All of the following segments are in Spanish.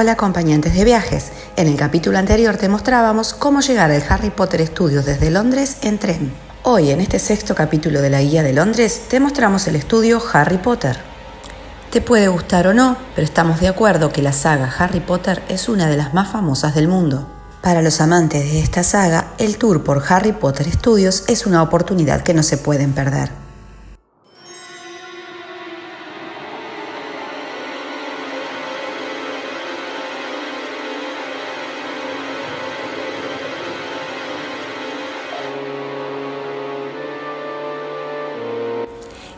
Hola acompañantes de viajes, en el capítulo anterior te mostrábamos cómo llegar al Harry Potter Studios desde Londres en tren. Hoy, en este sexto capítulo de la guía de Londres, te mostramos el estudio Harry Potter. Te puede gustar o no, pero estamos de acuerdo que la saga Harry Potter es una de las más famosas del mundo. Para los amantes de esta saga, el tour por Harry Potter Studios es una oportunidad que no se pueden perder.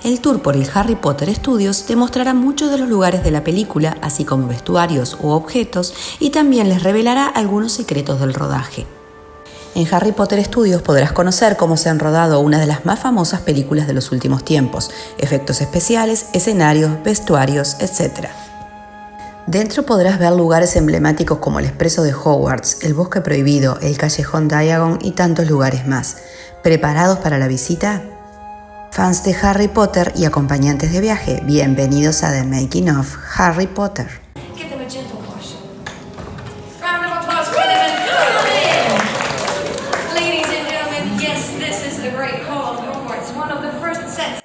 El tour por el Harry Potter Studios te mostrará muchos de los lugares de la película, así como vestuarios u objetos, y también les revelará algunos secretos del rodaje. En Harry Potter Studios podrás conocer cómo se han rodado una de las más famosas películas de los últimos tiempos, efectos especiales, escenarios, vestuarios, etc. Dentro podrás ver lugares emblemáticos como el Expreso de Hogwarts, el Bosque Prohibido, el Callejón Diagon y tantos lugares más. ¿Preparados para la visita? Fans de Harry Potter y acompañantes de viaje, bienvenidos a The Making of Harry Potter. Give them a gentle wash. Round of applause for them and come in. Ladies and gentlemen, yes, this is the Great Hall of Hogwarts, one of the first sets.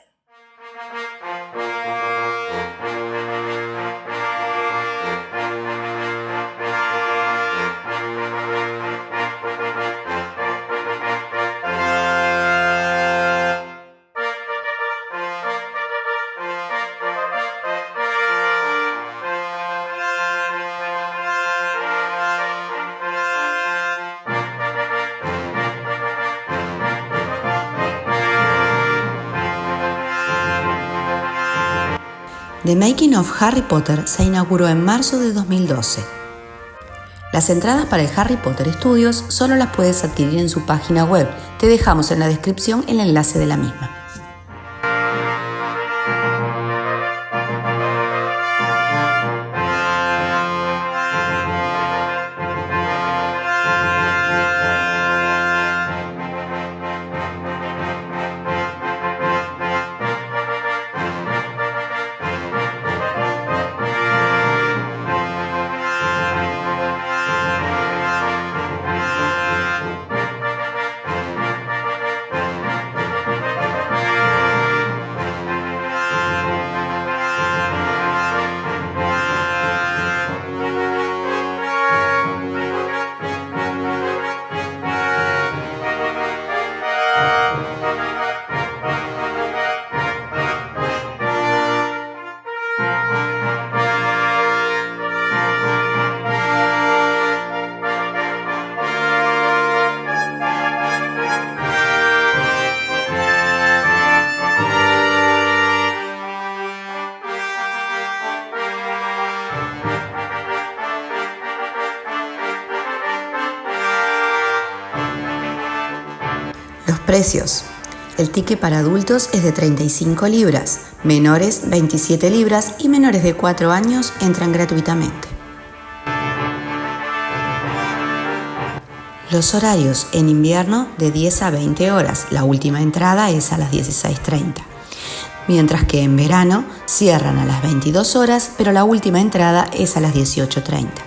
The Making of Harry Potter se inauguró en marzo de 2012. Las entradas para el Harry Potter Studios solo las puedes adquirir en su página web. Te dejamos en la descripción el enlace de la misma. Los precios. El ticket para adultos es de 35 libras, menores 27 libras y menores de 4 años entran gratuitamente. Los horarios en invierno de 10 a 20 horas, la última entrada es a las 16:30. Mientras que en verano cierran a las 22 horas, pero la última entrada es a las 18:30.